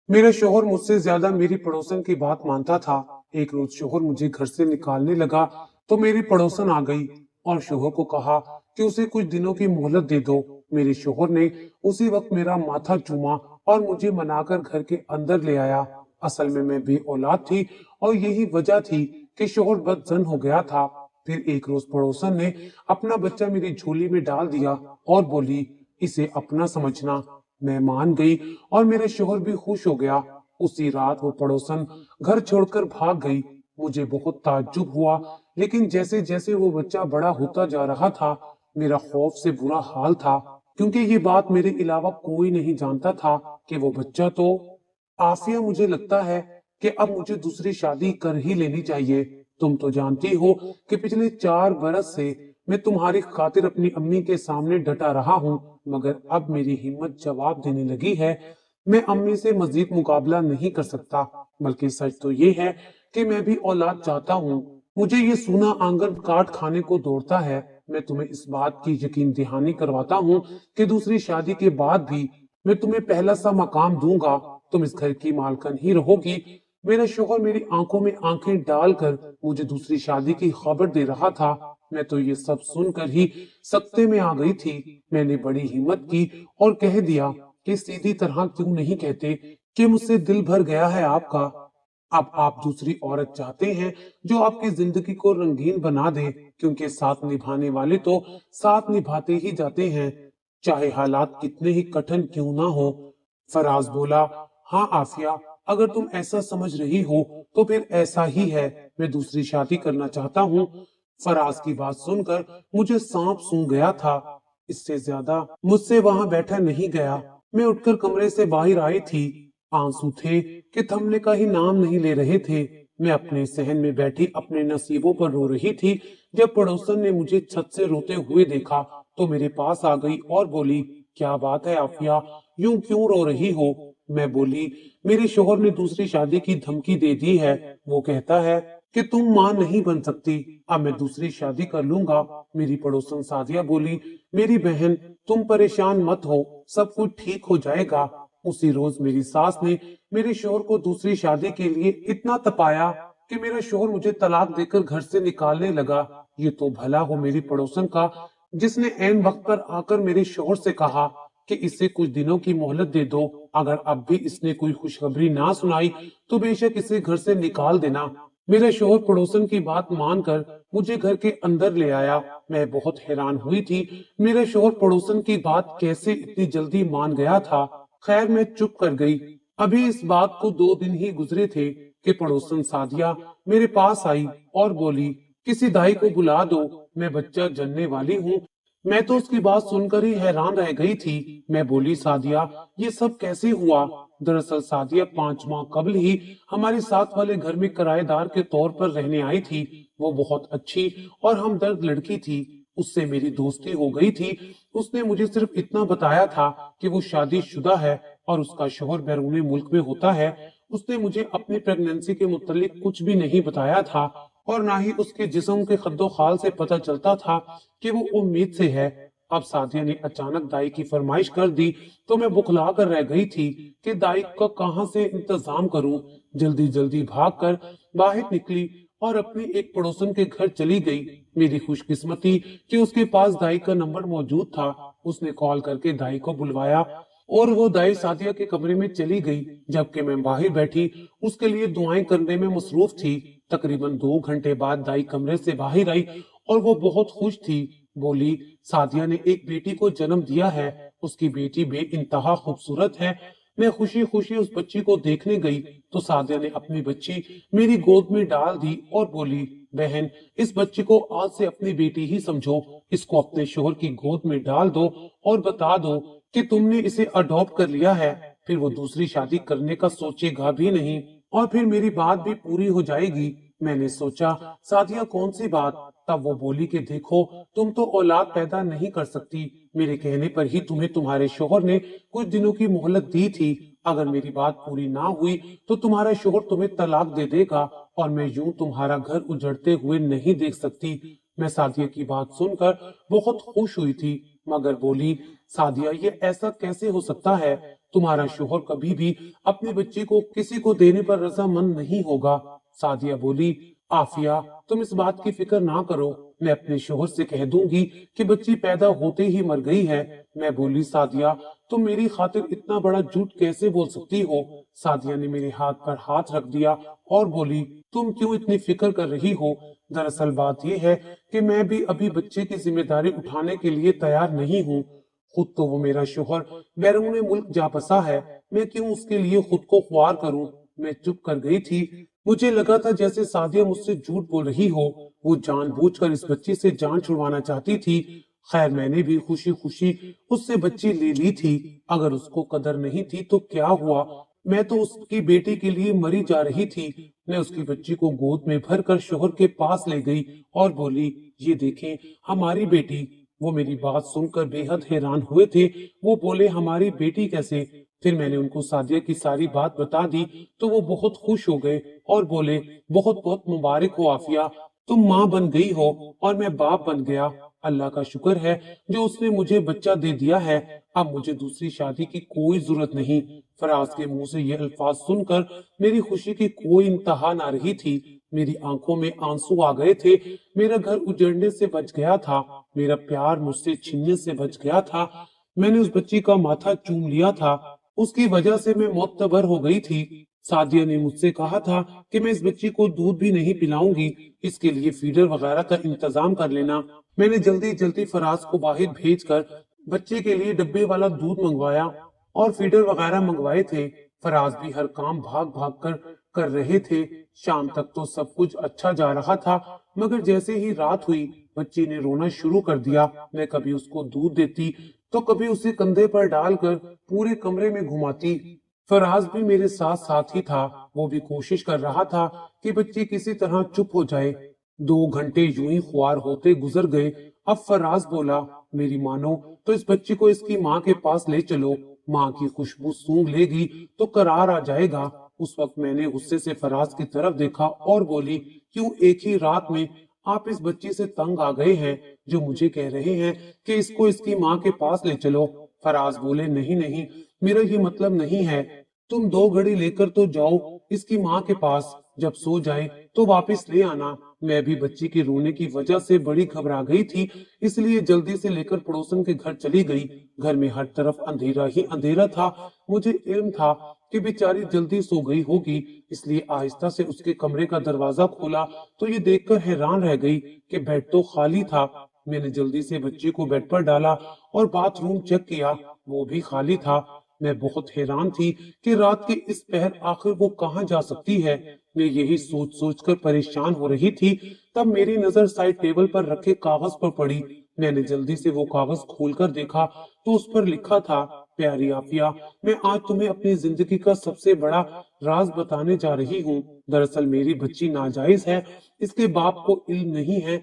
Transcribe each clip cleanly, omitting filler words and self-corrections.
मेरा शोहर मुझसे ज्यादा मेरी पड़ोसन की बात मानता था। एक रोज शोहर मुझे घर से निकालने लगा तो मेरी पड़ोसन आ गई और शोहर को कहा कि उसे कुछ दिनों की मोहलत दे दो। मेरे शोहर ने उसी वक्त मेरा माथा चूमा और मुझे मनाकर घर के अंदर ले आया। असल में मैं बे औलाद थी और यही वजह थी कि शोहर बदजन हो गया था। फिर एक रोज पड़ोसन ने अपना बच्चा मेरी झोली में डाल दिया और बोली, इसे अपना समझना। मैं मान गई और मेरा शोहर भी खुश हो गया। उसी रात वो पड़ोसन घर छोड़कर भाग गई। मुझे बहुत ताज्जुब हुआ, लेकिन जैसे जैसे वो बच्चा बड़ा होता जा रहा था, मेरा खौफ से बुरा हाल था, क्योंकि ये बात मेरे अलावा कोई नहीं जानता था कि वो बच्चा तो आफिया। मुझे लगता है कि अब मुझे दूसरी शादी कर ही लेनी चाहिए। तुम तो जानती हो कि पिछले 4 बरस से मैं तुम्हारी खातिर अपनी अम्मी के सामने डटा रहा हूँ, मगर अब मेरी हिम्मत जवाब देने लगी है। मैं अम्मी से मजीद मुकाबला नहीं कर सकता, बल्कि सच तो ये है कि मैं भी औलाद चाहता हूँ। मुझे ये सूना आंगन काट खाने को दौड़ता है। मैं तुम्हें इस बात की यकीन दहानी करवाता हूँ कि दूसरी शादी के बाद भी मैं तुम्हें पहला सा मकाम दूंगा। तुम इस घर की मालकन ही रहोगी। मेरा शोहर मेरी आंखों में आंखें डालकर मुझे दूसरी शादी की खबर दे रहा था। मैं तो ये सब सुनकर ही सख्ते में आ गई थी। मैंने बड़ी हिम्मत की और कह दिया कि सीधी तरह क्यों नहीं कहते कि मुझसे दिल भर गया है आपका। अब आप दूसरी औरत चाहते हैं जो आपकी जिंदगी को रंगीन बना दे, क्योंकि साथ निभाने वाले तो साथ निभाते ही जाते हैं, चाहे हालात कितने ही कठिन क्यों ना हो। फराज बोला, हाँ आफिया, अगर तुम ऐसा समझ रही हो तो फिर ऐसा ही है। मैं दूसरी शादी करना चाहता हूँ। फराज की बात सुनकर मुझे सांप सूंघ गया था। इससे ज्यादा मुझसे वहां बैठा नहीं गया। मैं उठकर कमरे से बाहर आई थी। आंसू थे कि थमने का ही नाम नहीं ले रहे थे। मैं अपने सहन में बैठी अपने नसीबों पर रो रही थी। जब पड़ोसन ने मुझे छत से रोते हुए देखा तो मेरे पास आ गई और बोली, क्या बात है आफिया, यूं क्यों रो रही हो? मैं बोली, मेरे शोहर ने दूसरी शादी की धमकी दे दी है। वो कहता है कि तुम मां नहीं बन सकती। अब मैं दूसरी शादी कर लूंगा। मेरी पड़ोसन सादिया बोली, मेरी बहन, तुम परेशान मत हो, सब कुछ ठीक हो जाएगा। उसी रोज मेरी सास ने मेरे शोहर को दूसरी शादी के लिए इतना तपाया कि मेरा शोहर मुझे तलाक देकर घर से निकालने लगा। ये तो भला हो मेरी पड़ोसन का, जिसने ऐन वक्त पर आकर मेरे शोहर से कहा कि इसे कुछ दिनों की मोहलत दे दो। अगर अब भी इसने कोई खुशखबरी ना सुनाई तो बेशक इसे घर से निकाल देना। मेरा शोहर पड़ोसन की बात मानकर मुझे घर के अंदर ले आया। मैं बहुत हैरान हुई थी, मेरा शोहर पड़ोसन की बात कैसे इतनी जल्दी मान गया था। खैर मैं चुप कर गई। अभी इस बात को 2 दिन ही गुजरे थे कि पड़ोसन सादिया मेरे पास आई और बोली, किसी दाई को बुला दो, मैं बच्चा जनने वाली हूँ। मैं तो उसकी बात सुनकर ही हैरान रह गई थी। मैं बोली, सादिया, ये सब कैसे हुआ? दरअसल सादिया 5 माह कबल ही हमारे साथ वाले घर में किराएदार के तौर पर रहने आई थी। वो बहुत अच्छी और हमदर्द लड़की थी। उससे मेरी दोस्ती हो गई थी। उसने मुझे सिर्फ इतना बताया था कि वो शादीशुदा है और उसका शोहर बैरून मुल्क में होता है। उसने मुझे अपनी प्रेगनेंसी के मुतालिक कुछ भी नहीं बताया था और ना ही उसके जिस्म के खद्दो खाल से पता चलता था कि वो उम्मीद से है। अब सादिया ने अचानक दाई की फरमाइश कर दी तो मैं बुखला कर रह गई थी कि दाई का कहाँ से इंतजाम करूं। जल्दी जल्दी भागकर बाहर निकली और अपने एक पड़ोसन के घर चली गई। मेरी खुशकिस्मती कि उसके पास दाई का नंबर मौजूद था। उसने कॉल करके दाई को बुलवाया और वो दाई सादिया के कमरे में चली गई, जबकि मैं बाहर बैठी उसके लिए दुआएं करने में मसरूफ थी। तकरीबन 2 घंटे बाद दाई कमरे से बाहर आई और वो बहुत खुश थी। बोली, सादिया ने एक बेटी को जन्म दिया है। उसकी बेटी बे इंतहा खूबसूरत है। मैं खुशी खुशी उस बच्ची को देखने गई तो सादिया ने अपनी बच्ची मेरी गोद में डाल दी और बोली, बहन, इस बच्ची को आज से अपनी बेटी ही समझो। इसको अपने शोहर की गोद में डाल दो और बता दो कि तुमने इसे अडॉप्ट कर लिया है। फिर वो दूसरी शादी करने का सोचेगा भी नहीं और फिर मेरी बात भी पूरी हो जाएगी। मैंने सोचा, सादिया कौन सी बात? तब वो बोली कि देखो, तुम तो औलाद पैदा नहीं कर सकती। मेरे कहने पर ही तुम्हें तुम्हारे शोहर ने कुछ दिनों की मोहलत दी थी। अगर मेरी बात पूरी ना हुई तो तुम्हारा शोहर तुम्हें तलाक दे देगा और मैं यूं तुम्हारा घर उजड़ते हुए नहीं देख सकती। मैं सादिया की बात सुनकर बहुत खुश हुई थी, मगर बोली, सादिया, ये ऐसा कैसे हो सकता है? تمہارا شوہر کبھی بھی اپنے بچے کو کسی کو دینے پر رضامند نہیں ہوگا۔ سعدیہ بولی، عافیہ تم اس بات کی فکر نہ کرو، میں اپنے شوہر سے کہہ دوں گی کہ بچی پیدا ہوتے ہی مر گئی ہے۔ میں بولی، سعدیہ تم میری خاطر اتنا بڑا جھوٹ کیسے بول سکتی ہو؟ سعدیہ نے میرے ہاتھ پر ہاتھ رکھ دیا اور بولی، تم کیوں اتنی فکر کر رہی ہو؟ دراصل بات یہ ہے کہ میں بھی ابھی بچے کی ذمہ داری اٹھانے کے لیے تیار نہیں ہوں۔ خود تو وہ میرا شوہر بیرون ملک جا بسا ہے، میں کیوں اس کے لیے خود کو خوار کروں؟ میں چپ کر گئی تھی۔ مجھے لگا تھا جیسے سعدیہ مجھ سے جھوٹ بول رہی ہو، وہ جان بوجھ کر اس بچی سے جان چھڑوانا چاہتی تھی۔ خیر میں نے بھی خوشی خوشی اس سے بچی لے لی تھی۔ اگر اس کو قدر نہیں تھی تو کیا ہوا، میں تو اس کی بیٹی کے لیے مری جا رہی تھی۔ میں اس کی بچی کو گود میں بھر کر شوہر کے پاس لے گئی اور بولی، یہ دیکھیں ہماری بیٹی۔ وہ میری بات سن کر بے حد حیران ہوئے تھے۔ وہ بولے، ہماری بیٹی کیسے؟ پھر میں نے ان کو سعدیہ کی ساری بات بتا دی تو وہ بہت خوش ہو گئے اور بولے، بہت بہت مبارک ہو عافیہ، تم ماں بن گئی ہو اور میں باپ بن گیا۔ اللہ کا شکر ہے جو اس نے مجھے بچہ دے دیا ہے، اب مجھے دوسری شادی کی کوئی ضرورت نہیں۔ فراز کے منہ سے یہ الفاظ سن کر میری خوشی کی کوئی انتہا نہ رہی تھی۔ میری آنکھوں میں آنسو آ گئے تھے۔ میرا گھر اجڑنے سے بچ گیا تھا، میرا پیار مجھ سے چھیننے سے بچ گیا تھا۔ میں نے اس بچی کا ماتھا چوم لیا تھا، اس کی وجہ سے میں معتبر ہو گئی تھی۔ سعدیہ نے مجھ سے کہا تھا کہ میں اس بچی کو دودھ بھی نہیں پلاؤں گی، اس کے لیے فیڈر وغیرہ کا انتظام کر لینا۔ میں نے جلدی جلدی فراز کو باہر بھیج کر بچے کے لیے ڈبے والا دودھ منگوایا اور فیڈر وغیرہ منگوائے تھے۔ فراز بھی ہر کام بھاگ بھاگ کر کر رہے تھے۔ شام تک تو سب کچھ اچھا جا رہا تھا، مگر جیسے ہی رات ہوئی بچی نے رونا شروع کر دیا۔ میں کبھی اس کو دودھ دیتی تو کبھی اسے کندھے پر ڈال کر پورے کمرے میں گھماتی۔ فراز بھی میرے ساتھ ساتھ ہی تھا، وہ بھی کوشش کر رہا تھا کہ بچی کسی طرح چپ ہو جائے۔ 2 گھنٹے یوں ہی خوار ہوتے گزر گئے۔ اب فراز بولا، میری مانو تو اس بچی کو اس کی ماں کے پاس لے چلو، ماں کی خوشبو سونگھ لے گی تو قرار آ جائے گا۔ اس وقت میں نے غصے سے فراز کی طرف دیکھا اور بولی، کیوں ایک ہی رات میں آپ اس بچی سے تنگ آ گئے ہیں جو مجھے کہہ رہے ہیں کہ اس کو اس کی ماں کے پاس لے چلو؟ فراز بولے، نہیں نہیں، میرا یہ مطلب نہیں ہے، تم 2 گھڑی لے کر تو جاؤ اس کی ماں کے پاس، جب سو جائے تو واپس لے آنا۔ میں بھی بچی کے رونے کی وجہ سے بڑی گھبرا گئی تھی، اس لیے جلدی سے لے کر پڑوسن کے گھر چلی گئی۔ گھر میں ہر طرف اندھیرا ہی اندھیرا تھا۔ مجھے علم تھا کہ بیچاری جلدی سو گئی ہوگی، اس لیے آہستہ سے اس کے کمرے کا دروازہ کھولا تو یہ دیکھ کر حیران رہ گئی کہ بیڈ تو خالی تھا۔ میں نے جلدی سے بچی کو بیڈ پر ڈالا اور باتھ روم چیک کیا، وہ بھی خالی تھا۔ میں بہت حیران تھی کہ رات کے اس پہر آخر وہ کہاں جا سکتی ہے۔ میں یہی سوچ سوچ کر پریشان ہو رہی تھی، تب میری نظر سائڈ ٹیبل پر رکھے کاغذ پر پڑی۔ میں نے جلدی سے وہ کاغذ کھول کر دیکھا تو اس پر لکھا تھا، پیاری عافیہ، میں آج تمہیں اپنی زندگی کا سب سے بڑا راز بتانے جا رہی ہوں۔ دراصل میری بچی ناجائز ہے، اس کے باپ کو علم نہیں ہے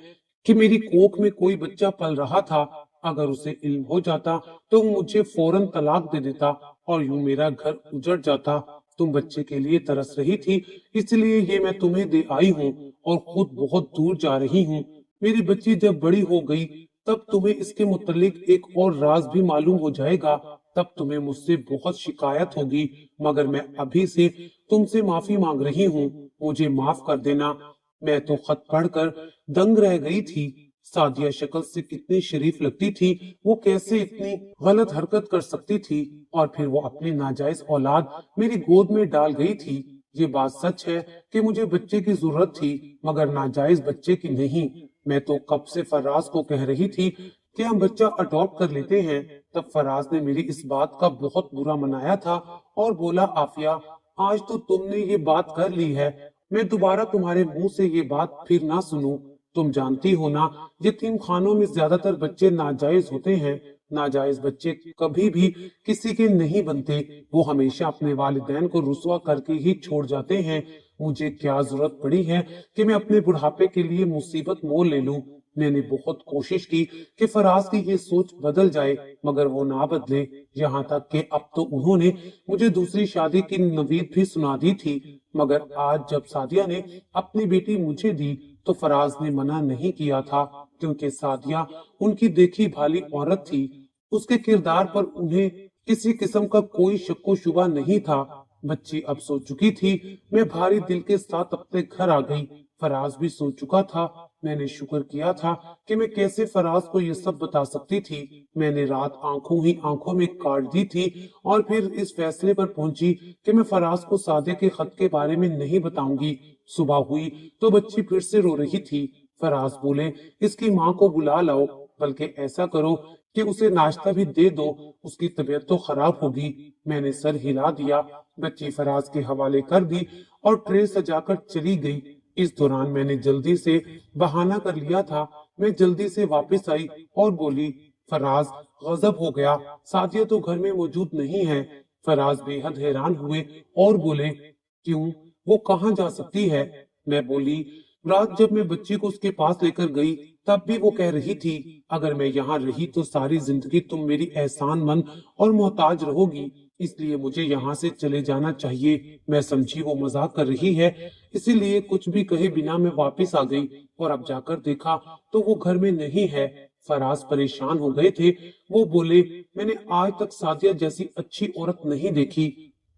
کہ میری کوکھ میں کوئی بچہ پل رہا تھا۔ اگر اسے علم ہو جاتا تو وہ مجھے فوراً طلاق دے دیتا اور یوں میرا گھر اجڑ جاتا۔ تم بچے کے لیے ترس رہی تھی، اس لیے یہ میں تمہیں دے آئی ہوں اور خود بہت دور جا رہی ہوں۔ میری بچی جب بڑی ہو گئی تب تمہیں اس کے متعلق ایک اور راز بھی معلوم ہو جائے گا، تب تمہیں مجھ سے بہت شکایت ہوگی، مگر میں ابھی سے تم سے معافی مانگ رہی ہوں، مجھے معاف کر دینا۔ میں تو خط پڑھ کر دنگ رہ گئی تھی۔ سعدیہ شکل سے کتنی شریف لگتی تھی، وہ کیسے اتنی غلط حرکت کر سکتی تھی؟ اور پھر وہ اپنی ناجائز اولاد میری گود میں ڈال گئی تھی۔ یہ بات سچ ہے کہ مجھے بچے کی ضرورت تھی، مگر ناجائز بچے کی نہیں۔ میں تو کب سے فراز کو کہہ رہی تھی کہ ہم بچہ اڈاپٹ کر لیتے ہیں، تب فراز نے میری اس بات کا بہت برا منایا تھا اور بولا، عافیہ آج تو تم نے یہ بات کر لی ہے، میں دوبارہ تمہارے منہ سے یہ بات پھر نہ سنوں۔ تم جانتی ہو نا، یتیم خانوں میں زیادہ تر بچے ناجائز ہوتے ہیں۔ ناجائز بچے کبھی بھی کسی کے نہیں بنتے، وہ ہمیشہ اپنے والدین کو رسوا کر کے ہی چھوڑ جاتے ہیں۔ مجھے کیا ضرورت پڑی ہے کہ میں اپنے بڑھاپے کے لیے مصیبت مول لے لوں؟ میں نے بہت کوشش کی کہ فراز کی یہ سوچ بدل جائے، مگر وہ نہ بدلے، یہاں تک کہ اب تو انہوں نے مجھے دوسری شادی کی نوید بھی سنا دی تھی۔ مگر آج جب سعدیہ نے اپنی بیٹی مجھے دی تو فراز نے منع نہیں کیا تھا، کیونکہ سعدیہ ان کی دیکھی بھالی عورت تھی، اس کے کردار پر انہیں किसी किस्म का कोई शक्को शुबा नहीं था। बच्ची अब सो चुकी थी। मैं भारी दिल के साथ अपने घर आ गई। फराज भी सो चुका था। मैंने शुक्र किया था कि मैं कैसे फराज को ये सब बता सकती थी। मैंने रात आंखों ही आंखों में काट दी थी और फिर इस फैसले पर पहुंची कि मैं फराज को सादे के खत के बारे में नहीं बताऊंगी। सुबह हुई तो बच्ची फिर से रो रही थी। फराज बोले, इसकी माँ को बुला लाओ, बल्कि ऐसा करो कि उसे नाश्ता भी दे दो, उसकी तबीयत तो खराब होगी। मैंने सर हिला दिया। बच्ची फराज के हवाले कर दी और ट्रे सजाकर चली गई। इस दौरान मैंने जल्दी से बहाना कर लिया था। मैं जल्दी से वापस आई और बोली, फराज गजब हो गया, सादिया तो घर में मौजूद नहीं है। फराज बेहद हैरान हुए और बोले, क्यों, वो कहाँ जा सकती है? मैं बोली, रात जब मैं बच्ची को उसके पास लेकर गई तब भी वो कह रही थी, अगर मैं यहाँ रही तो सारी जिंदगी तुम मेरी एहसानमंद और मोहताज रहोगी, इसलिए मुझे यहाँ से चले जाना चाहिए। मैं समझी वो मजाक कर रही है, इसीलिए कुछ भी कहे बिना मैं वापस आ गई और अब जाकर देखा तो वो घर में नहीं है। फराज परेशान हो गए थे। वो बोले, मैंने आज तक सादिया जैसी अच्छी औरत नहीं देखी।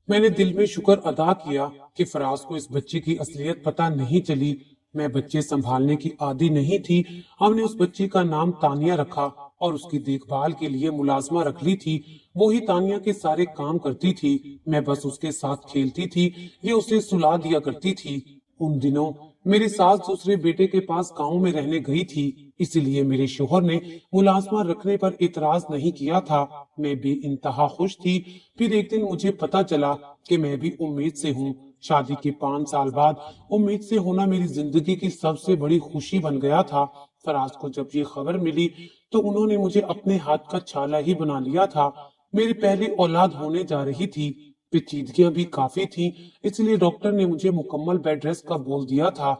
मैंने दिल में शुक्र अदा किया कि फराज को इस बच्ची की असलियत पता नहीं चली। मैं बच्चे संभालने की आदी नहीं थी। हमने उस बच्ची का नाम तानिया रखा और उसकी देखभाल के लिए मुलाजमा रख ली थी। वो ही तानिया के सारे काम करती थी। मैं बस उसके साथ खेलती थी, ये उसे सुला दिया करती थी। उन दिनों मेरी सास दूसरे बेटे के पास गांव में रहने गई थी, इसलिए मेरे शोहर ने मुलाजमा रखने पर इतराज नहीं किया था। मैं भी इंतहा खुश थी। फिर एक दिन मुझे पता चला कि मैं भी उम्मीद से हूँ। शादी के 5 साल बाद उम्मीद से होना मेरी जिंदगी की सबसे बड़ी खुशी बन गया था। फराज को जब ये खबर मिली तो उन्होंने मुझे अपने हाथ का छाला ही बना लिया था। मेरी पहली औलाद होने जा रही थी। पेचीदगियां भी काफी थी, इसलिए डॉक्टर ने मुझे मुकम्मल बेड रेस्ट का बोल दिया था।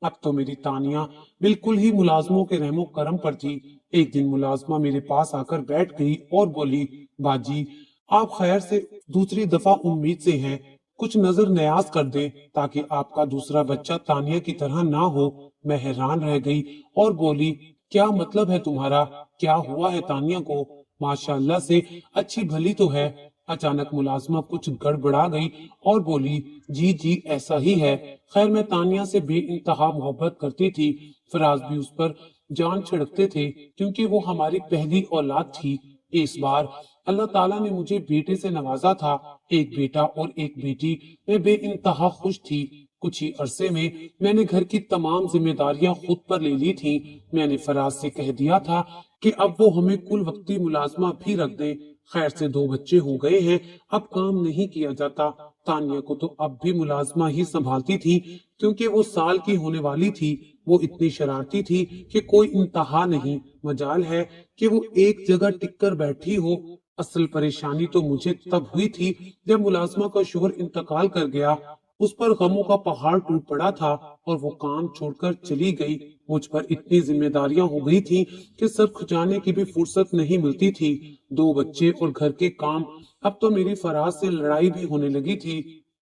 अब तो मेरी तानिया बिल्कुल ही मुलाजमों के रहमो करम पर थी। एक दिन मुलाजमा मेरे पास आकर बैठ गई और बोली, बाजी आप खैर से दूसरी दफा उम्मीद से हैं, कुछ नजर न्याज कर दें ताकि आपका दूसरा बच्चा तानिया की तरह ना हो। मैं हैरान रह गई और बोली, क्या मतलब है तुम्हारा? क्या हुआ है तानिया को? माशाल्लाह से अच्छी भली तो है। अचानक मुलाजमा कुछ गड़बड़ा गई और बोली, जी जी ऐसा ही है। खैर मैं तानिया से बेइंतहा मोहब्बत करती थी। फराज भी उस पर जान छिड़कते थे क्योंकि वो हमारी पहली औलाद थी। इस बार अल्लाह ताला ने मुझे बेटे से नवाजा था, एक बेटा और एक बेटी। मैं बेइंतहा खुश थी। कुछ ही अरसे में मैंने घर की तमाम जिम्मेदारियां खुद पर ले ली थी। मैंने फराज से कह दिया था कि अब वो हमें कुल वक्ती मुलाजमा भी रख दे। खैर से 2 बच्चे हो गए हैं, अब काम नहीं किया जाता। तानिया को तो अब भी मुलाजमा ही संभालती थी क्योंकि वो साल की होने वाली थी। वो इतनी शरारती थी कि कोई इंतहा नहीं। मजाल है कि वो एक जगह टिककर बैठी हो। असल परेशानी तो मुझे तब हुई थी जब मुलाजमा का शोहर इंतकाल कर गया। उस पर गमों का पहाड़ टूट पड़ा था और वो काम छोड़कर चली गई। मुझ पर इतनी जिम्मेदारियां हो गई थी कि सर खुजाने की भी फुर्सत नहीं मिलती थी। 2 बच्चे और घर के काम। अब तो मेरी फराज से लड़ाई भी होने लगी थी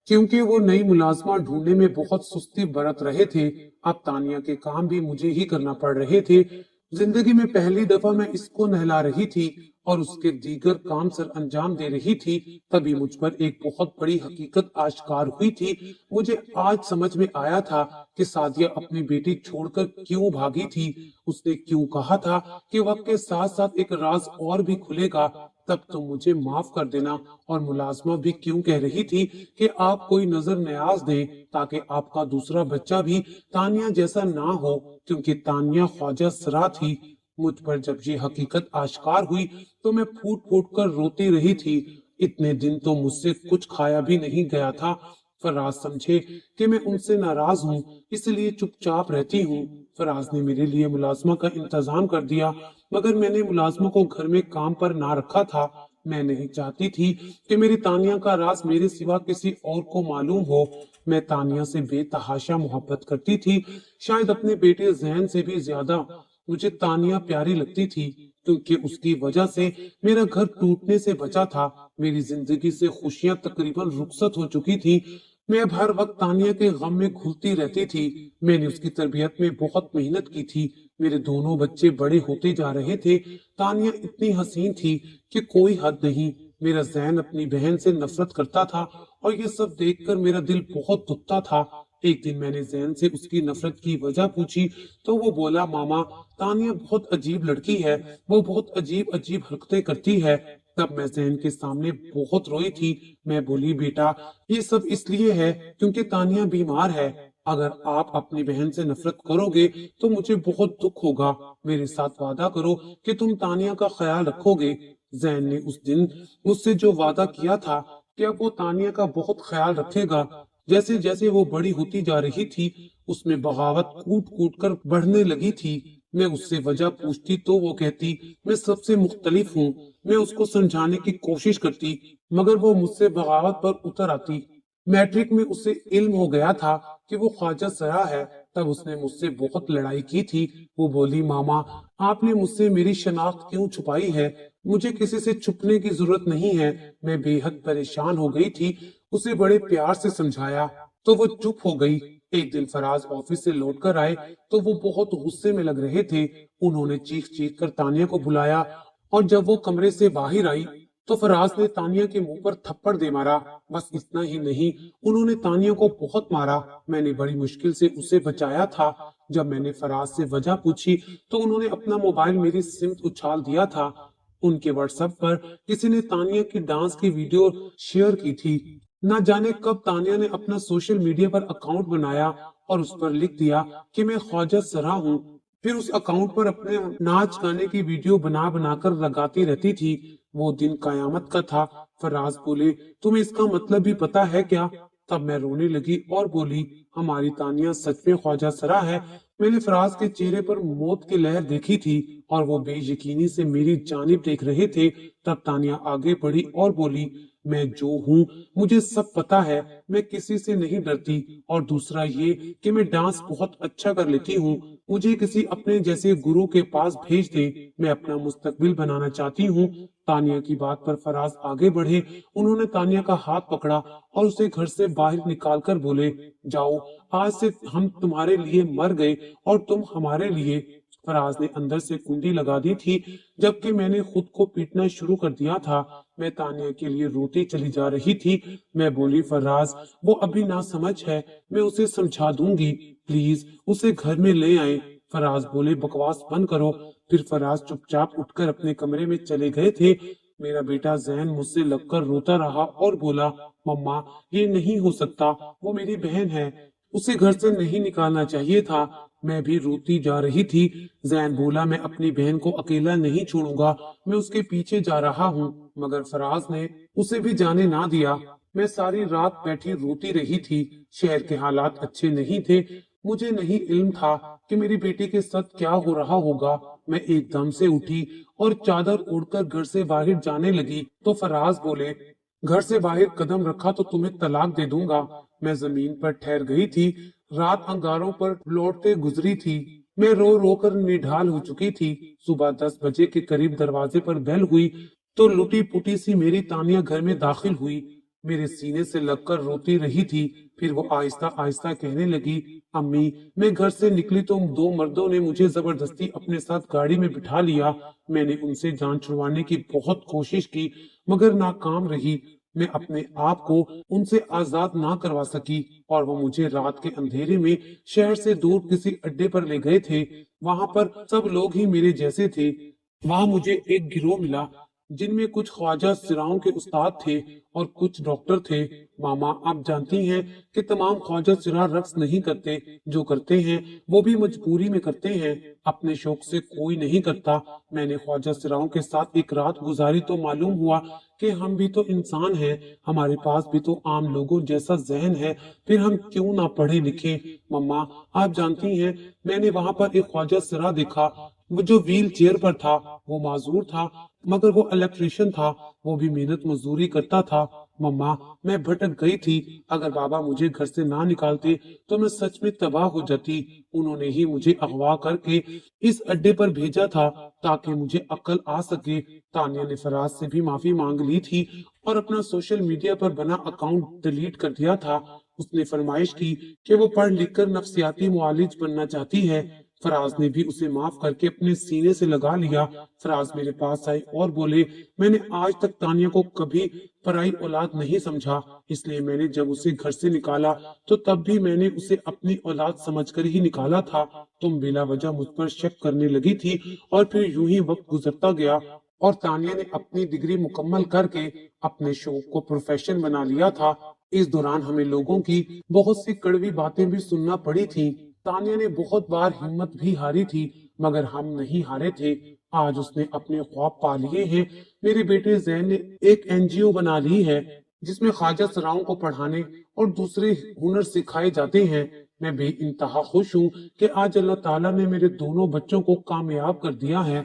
क्योंकि वो नई मुलाजमा ढूंढने में बहुत सुस्ती बरत रहे थे। अब तानिया के काम भी मुझे ही करना पड़ रहे थे। जिंदगी में पहली दफा मैं इसको नहला रही थी और उसके दीगर काम सर अंजाम दे रही थी। तभी मुझ पर एक बहुत बड़ी हकीकत आश्कार हुई थी। मुझे आज समझ में आया था कि सादिया अपनी बेटी छोड़कर क्यों भागी थी। उसने क्यों कहा था कि वक्त के साथ साथ एक राज और भी खुलेगा। तब तो मुझे माफ कर देना। और मुलाजमा भी क्यों कह रही थी कि आप कोई नजर न्याज दें ताकि आपका दूसरा बच्चा भी तानिया जैसा ना हो, क्योंकि तानिया ख्वाजा सरा थी। मुझ पर जब ये हकीकत आश्कार हुई तो मैं फूट फूट कर रोती रही थी। इतने दिन तो मुझसे कुछ खाया भी नहीं गया था। फराज समझे कि मैं उनसे नाराज हूँ, इसलिए चुपचाप रहती हूँ। फराज ने मेरे लिए मुलाजमा का इंतजाम कर दिया, मगर मैंने मुलाजमा को घर में काम पर ना रखा था। मैं नहीं चाहती थी कि मेरी तानिया का राज मेरे सिवा किसी और को मालूम हो। मैं तानिया से बेतहाशा मोहब्बत करती थी। शायद अपने बेटे जैन से भी ज्यादा मुझे तानिया प्यारी लगती थी, क्योंकि उसकी वजह से मेरा घर टूटने से बचा था। मेरी जिंदगी से खुशियां तकरीबन रुखसत हो चुकी थी। मैं अब हर वक्त तानिया के गम में घुलती रहती थी। मैंने उसकी तरबियत में बहुत मेहनत की थी। मेरे दोनों बच्चे बड़े होते जा रहे थे। तानिया इतनी हसीन थी कि कोई हद नहीं। मेरा ज़हन अपनी बहन से नफरत करता था और ये सब देखकर मेरा दिल बहुत दुखता था। एक दिन मैंने ज़हन से उसकी नफरत की वजह पूछी तो वो बोला, मामा, तानिया बहुत अजीब लड़की है, वो बहुत अजीब अजीब हरकतें करती है। तब मैं ज़हन के सामने बहुत रोई थी। मैं बोली, बेटा, ये सब इसलिए है क्योंकि तानिया बीमार है। अगर आप अपनी बहन से नफरत करोगे तो मुझे बहुत दुख होगा। मेरे साथ वादा करो कि तुम तानिया का ख्याल रखोगे। जैन ने उस दिन मुझसे जो वादा किया था कि अब वो तानिया का बहुत ख्याल रखेगा। जैसे जैसे वो बड़ी होती जा रही थी, उसमें बगावत कूट कूट कर बढ़ने लगी थी। मैं उससे वजह पूछती तो वो कहती, मैं सबसे मुख्तलिफ हूँ। मैं उसको समझाने की कोशिश करती, मगर वो मुझसे बगावत पर उतर आती। मैट्रिक में उसे इल्म हो गया था कि वो ख्वाजा सरा है। तब उसने मुझसे बहुत लड़ाई की थी। वो बोली, मामा, आपने मुझसे मेरी शनाख्त क्यों छुपाई है? मुझे किसी से छुपने की जरूरत नहीं है। मैं बेहद परेशान हो गई थी। उसे बड़े प्यार से समझाया तो वो चुप हो गई। एक दिन फराज ऑफिस से लौट कर आए तो वो बहुत गुस्से में लग रहे थे। उन्होंने चीख चीख कर तानिया को बुलाया और जब वो कमरे से बाहर आई तो फराज ने तानिया के मुंह पर थप्पड़ दे मारा। बस इतना ही नहीं, उन्होंने तानिया को बहुत मारा। मैंने बड़ी मुश्किल से उसे बचाया था। जब मैंने फराज से वजह पूछी तो उन्होंने अपना मोबाइल मेरी सिमत उछाल दिया था। उनके व्हाट्सएप पर किसी ने तानिया की डांस की वीडियो शेयर की थी। न जाने कब तानिया ने अपना सोशल मीडिया पर अकाउंट बनाया और उस पर लिख दिया कि मैं ख्वाजा सरा हूँ। फिर उस अकाउंट पर अपने नाच गाने की वीडियो बना बनाकर लगाती रहती थी। वो दिन कयामत का था। फराज बोले, तुम्हें इसका मतलब भी पता है क्या? तब मैं रोने लगी और बोली, हमारी तानिया सच में ख्वाजा सरा है। मैंने फराज के चेहरे पर मौत की लहर देखी थी और वो बेयकीनी से मेरी जानिब देख रहे थे। तब तानिया आगे बढ़ी और बोली, मैं जो हूँ मुझे सब पता है। मैं किसी से नहीं डरती। और दूसरा ये कि मैं डांस बहुत अच्छा कर लेती हूँ। मुझे किसी अपने जैसे गुरु के पास भेज दे। मैं अपना मुस्तकबिल बनाना चाहती हूँ। तानिया की बात पर फराज आगे बढ़े। उन्होंने तानिया का हाथ पकड़ा और उसे घर से बाहर निकाल कर बोले, जाओ, आज से हम तुम्हारे लिए मर गए और तुम हमारे लिए। फराज ने अंदर से कुंडी लगा दी थी, जबकि मैंने खुद को पीटना शुरू कर दिया था। मैं तानिया के लिए रोती चली जा रही थी। मैं बोली, फराज, वो अभी ना समझ है, मैं उसे समझा दूंगी। प्लीज उसे घर में ले आए। फराज बोले, बकवास बंद करो। फिर फराज चुपचाप उठकर अपने कमरे में चले गए थे। मेरा बेटा जैन मुझसे लगकर रोता रहा और बोला, मम्मा, ये नहीं हो सकता, वो मेरी बहन है, उसे घर से नहीं निकालना चाहिए था। मैं भी रोती जा रही थी। जैन बोला, मैं अपनी बहन को अकेला नहीं छोड़ूंगा, मैं उसके पीछे जा रहा हूँ। मगर फराज ने उसे भी जाने ना दिया। मैं सारी रात बैठी रोती रही थी। शहर के हालात अच्छे नहीं थे। मुझे नहीं इल्म था कि मेरी बेटी के साथ क्या हो रहा होगा। मैं एकदम से उठी और चादर ओढ़कर घर से बाहर जाने लगी तो फराज बोले, घर से बाहर कदम रखा तो तुम्हें तलाक दे दूंगा। मैं जमीन पर ठहर गई थी। रात अंगारों पर लौटते गुजरी थी। मैं रो रो कर निढाल हो चुकी थी। सुबह 10 बजे के करीब दरवाजे पर बेल हुई तो लुटी पुटी सी मेरी तानिया घर में दाखिल हुई। मेरे सीने से लगकर रोती रही थी। फिर वो आहिस्ता आहिस्ता कहने लगी, अम्मी, मैं घर से निकली तो दो मर्दों ने मुझे जबरदस्ती अपने साथ गाड़ी में बिठा लिया। मैंने उनसे जान छुड़वाने की बहुत कोशिश की, मगर नाकाम रही। मैं अपने आप को उनसे आजाद ना करवा सकी और वो मुझे रात के अंधेरे में शहर से दूर किसी अड्डे पर ले गए थे। वहां पर सब लोग ही मेरे जैसे थे। वहां मुझे एक गिरोह मिला जिनमें कुछ ख्वाजा सिराओं के उस्ताद थे और कुछ डॉक्टर थे। मामा, आप जानती हैं कि तमाम ख्वाजा सिरा रक्स नहीं करते। जो करते हैं वो भी मजबूरी में करते हैं, अपने शौक से कोई नहीं करता। मैंने ख्वाजा सिराओं के साथ एक रात गुजारी तो मालूम हुआ कि हम भी तो इंसान हैं, हमारे पास भी तो आम लोगों जैसा जहन है। फिर हम क्यों ना पढ़े लिखे? मम्मा, आप जानती हैं, मैंने वहां पर एक ख्वाजा सिरा देखा। वो जो व्हील चेयर पर था वो माजूर था, मगर वो इलेक्ट्रिशियन था। वो भी मेहनत मजदूरी करता था। मम्मा, मैं भटक गई थी। अगर बाबा मुझे घर से ना निकालते तो मैं सच में तबाह हो जाती। उन्होंने ही मुझे अगवा करके इस अड्डे पर भेजा था ताकि मुझे अक्ल आ सके। तानिया ने फराज से भी माफी मांग ली थी और अपना सोशल मीडिया पर बना अकाउंट डिलीट कर दिया था। उसने फरमाइश की कि वो पढ़ लिख कर नफ्सियाती मुआलिज बनना चाहती है। فراز نے بھی اسے معاف کر کے اپنے سینے سے لگا لیا۔ فراز میرے پاس آئے اور بولے، میں نے آج تک تانیہ کو کبھی پرائی اولاد نہیں سمجھا، اس لیے میں نے جب اسے گھر سے نکالا تو تب بھی میں نے اسے اپنی اولاد سمجھ کر ہی نکالا تھا۔ تم بلا وجہ مجھ پر شک کرنے لگی تھی اور پھر یوں ہی وقت گزرتا گیا اور تانیہ نے اپنی ڈگری مکمل کر کے اپنے شوق کو پروفیشن بنا لیا تھا۔ اس دوران ہمیں لوگوں کی بہت سی کڑوی باتیں بھی سننا پڑی تھی۔ تانیہ نے بہت بار ہمت بھی ہاری تھی، مگر ہم نہیں ہارے تھے۔ آج اس نے اپنے خواب پا لیے ہیں۔ میرے بیٹے زین نے ایک NGO بنا لی ہے جس میں خواجہ سراؤں کو پڑھانے اور دوسرے ہنر سکھائے جاتے ہیں۔ میں بے انتہا خوش ہوں کہ آج اللہ تعالیٰ نے میرے دونوں بچوں کو کامیاب کر دیا ہے۔